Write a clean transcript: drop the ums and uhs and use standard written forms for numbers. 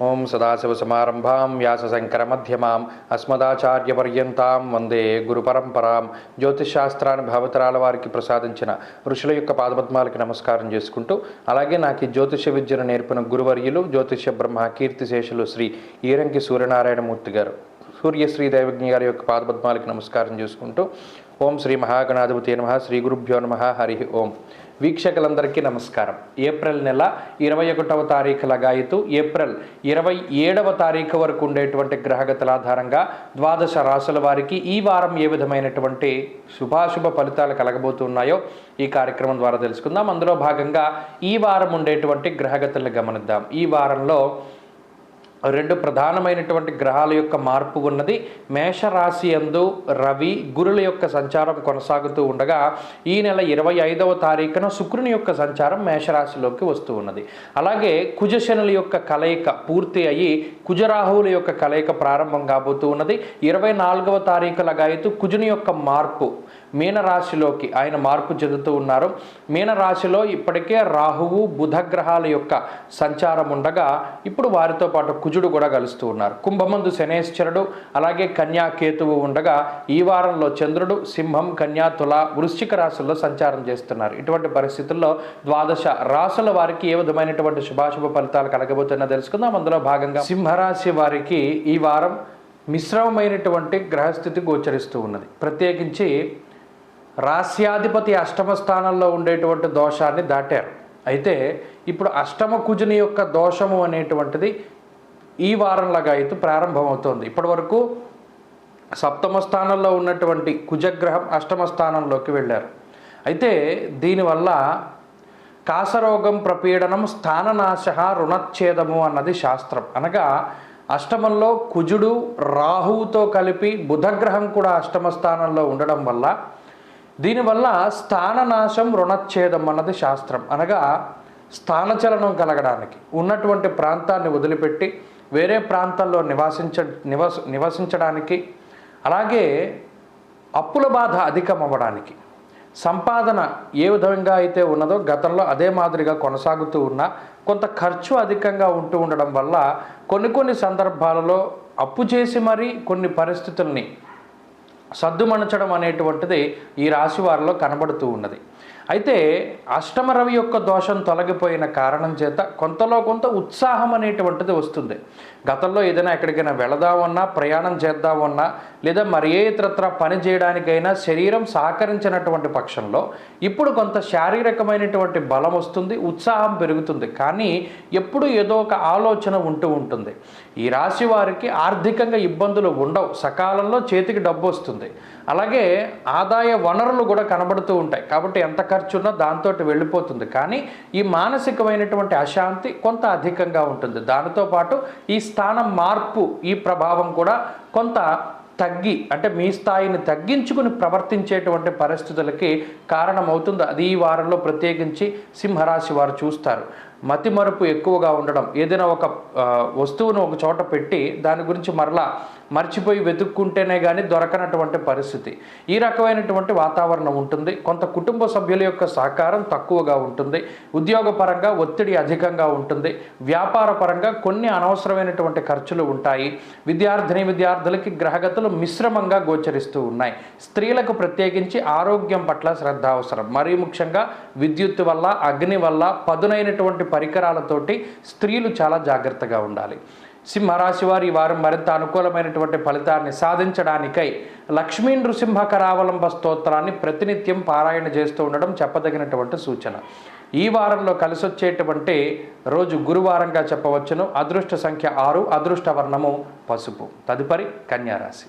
ఓం సదాశివసమారంభాం వ్యాసశంకరమధ్యమాం అస్మదాచార్యపర్యంతాం వందే గురు పరంపరాం. జ్యోతిషశాస్త్రాన్ని భావతరాల వారికి ప్రసాదించిన ఋషుల యొక్క పాదపద్మాలకి నమస్కారం చేసుకుంటూ, అలాగే నాకు ఈ జ్యోతిష విద్యను నేర్పిన గురువర్యులు జ్యోతిష బ్రహ్మ కీర్తిశేషులు శ్రీ ఈరంకి సూర్యనారాయణమూర్తి గారు, సూర్యశ్రీ దైవజ్ఞ గారి యొక్క పాదపద్మాలకి నమస్కారం చేసుకుంటూ, ఓం శ్రీ మహాగణాధిపతి నమః, శ్రీ గురుభ్యో నమః, హరి ఓం. వీక్షకులందరికీ నమస్కారం. ఏప్రిల్ నెల 21వ తారీఖు లగాయతు ఏప్రిల్ 27వ తారీఖు వరకు ఉండేటువంటి గ్రహగతుల ఆధారంగా ద్వాదశ రాశుల వారికి ఈ వారం ఏ విధమైనటువంటి శుభాశుభ ఫలితాలు కలగబోతున్నాయో ఈ కార్యక్రమం ద్వారా తెలుసుకుందాం. అందులో భాగంగా ఈ వారం ఉండేటువంటి గ్రహగతులను గమనిద్దాం. ఈ వారంలో రెండు ప్రధానమైనటువంటి గ్రహాల యొక్క మార్పు ఉన్నది. మేషరాశి యందు రవి గురుల యొక్క సంచారం కొనసాగుతూ ఉండగా ఈ నెల 25వ తారీఖున శుక్రుని యొక్క సంచారం మేషరాశిలోకి వస్తూ ఉన్నది. అలాగే కుజశనుల యొక్క కలయిక పూర్తి అయ్యి కుజరాహువుల యొక్క కలయిక ప్రారంభం కాబోతూ ఉన్నది. 24వ తారీఖు లగాయతు కుజుని యొక్క మార్పు మీనరాశిలోకి ఆయన మార్పు చెందుతూ ఉన్నారు. మీనరాశిలో ఇప్పటికే రాహువు బుధ గ్రహాల యొక్క సంచారం ఉండగా ఇప్పుడు వారితో పాటు కుజుడు కూడా కలుస్తూ ఉన్నారు. కుంభమందు శనేశ్వరుడు అలాగే కన్యా కేతువు ఉండగా ఈ వారంలో చంద్రుడు సింహం కన్యా తుల వృశ్చిక రాశుల్లో సంచారం చేస్తున్నారు. ఇటువంటి పరిస్థితుల్లో ద్వాదశ రాశుల వారికి ఏ విధమైనటువంటి శుభాశుభ ఫలితాలు కలగబోతున్నా తెలుసుకుందాం. అందులో భాగంగా సింహరాశి వారికి ఈ వారం మిశ్రమమైనటువంటి గ్రహస్థితి గోచరిస్తూ ఉన్నది. ప్రత్యేకించి రాస్యాధిపతి అష్టమ స్థానంలో ఉండేటువంటి దోషాన్ని దాటారు. అయితే ఇప్పుడు అష్టమ కుజుని యొక్క దోషము అనేటువంటిది ఈ వారంలాగా అయితే ప్రారంభమవుతోంది. ఇప్పటి వరకు సప్తమ స్థానంలో ఉన్నటువంటి కుజగ్రహం అష్టమ స్థానంలోకి వెళ్ళారు. అయితే దీనివల్ల కాసరోగం ప్రపీడనం స్థాననాశ రుణచ్ఛేదము అన్నది శాస్త్రం. అనగా అష్టమంలో కుజుడు రాహువుతో కలిపి బుధగ్రహం కూడా అష్టమ స్థానంలో ఉండడం వల్ల దీనివల్ల స్థాననాశం రుణచ్ఛేదం అన్నది శాస్త్రం. అనగా స్థానచలనం కలగడానికి ఉన్నటువంటి ప్రాంతాన్ని వదిలిపెట్టి వేరే ప్రాంతాల్లో నివసించడానికి, అలాగే అప్పుల బాధ అధికం అవ్వడానికి, సంపాదన ఏ విధంగా అయితే ఉన్నదో గతంలో అదే మాదిరిగా కొనసాగుతూ ఉన్నా కొంత ఖర్చు అధికంగా ఉంటూ ఉండడం వల్ల కొన్ని సందర్భాలలో అప్పు చేసి మరీ కొన్ని పరిస్థితుల్ని సద్దుమణచడం అనేటువంటిది ఈ రాశి వారిలో కనబడుతూ ఉన్నది. అయితే అష్టమ రవి యొక్క దోషం తొలగిపోయిన కారణం చేత కొంతలో కొంత ఉత్సాహం అనేటువంటిది వస్తుంది. గతంలో ఏదైనా ఎక్కడికైనా వెళదామన్నా, ప్రయాణం చేద్దామన్నా, లేదా మరి ఏ ఇతరత్ర పని చేయడానికైనా శరీరం సహకరించినటువంటి పక్షంలో ఇప్పుడు కొంత శారీరకమైనటువంటి బలం వస్తుంది, ఉత్సాహం పెరుగుతుంది. కానీ ఎప్పుడు ఏదో ఒక ఆలోచన ఉంటూ ఉంటుంది. ఈ రాశి వారికి ఆర్థికంగా ఇబ్బందులు ఉండవు, సకాలంలో చేతికి డబ్బు వస్తుంది. అలాగే ఆదాయ వనరులు కూడా కనబడుతూ ఉంటాయి. కాబట్టి ఎంత ఖర్చు ఉన్నా దాంతో వెళ్ళిపోతుంది. కానీ ఈ మానసికమైనటువంటి అశాంతి కొంత అధికంగా ఉంటుంది. దానితో పాటు ఈ స్థానం మార్పు ఈ ప్రభావం కూడా కొంత తగ్గి, అంటే మీ స్థాయిని తగ్గించుకుని ప్రవర్తించేటువంటి పరిస్థితులకి కారణమవుతుంది. అది ఈ వారంలో ప్రత్యేకించి సింహరాశి వారు చూస్తారు. మతిమరుపు ఎక్కువగా ఉండడం, ఏదైనా ఒక వస్తువును ఒక చోట పెట్టి దాని గురించి మరలా మర్చిపోయి వెతుక్కుంటేనే కానీ దొరకనటువంటి పరిస్థితి, ఈ రకమైనటువంటి వాతావరణం ఉంటుంది. కొంత కుటుంబ సభ్యుల యొక్క సహకారం తక్కువగా ఉంటుంది. ఉద్యోగపరంగా ఒత్తిడి అధికంగా ఉంటుంది. వ్యాపార పరంగా కొన్ని అనవసరమైనటువంటి ఖర్చులు ఉంటాయి. విద్యార్థులకి గ్రహగతులు మిశ్రమంగా గోచరిస్తూ ఉన్నాయి. స్త్రీలకు ప్రత్యేకించి ఆరోగ్యం పట్ల శ్రద్ధ అవసరం. మరీ ముఖ్యంగా విద్యుత్ వల్ల, అగ్ని వల్ల, పదునైనటువంటి పరికరాలతోటి స్త్రీలు చాలా జాగ్రత్తగా ఉండాలి. సింహరాశి వారు ఈ వారం మరింత అనుకూలమైనటువంటి ఫలితాన్ని సాధించడానికై లక్ష్మీ నృసింహకరావలంబ స్తోత్రాన్ని ప్రతినిత్యం పారాయణ చేస్తూ ఉండడం చెప్పదగినటువంటి సూచన. ఈ వారంలో కలిసొచ్చేటువంటి రోజు గురువారంగా చెప్పవచ్చును. అదృష్ట సంఖ్య 6, అదృష్ట వర్ణము పసుపు. తదుపరి కన్యారాశి.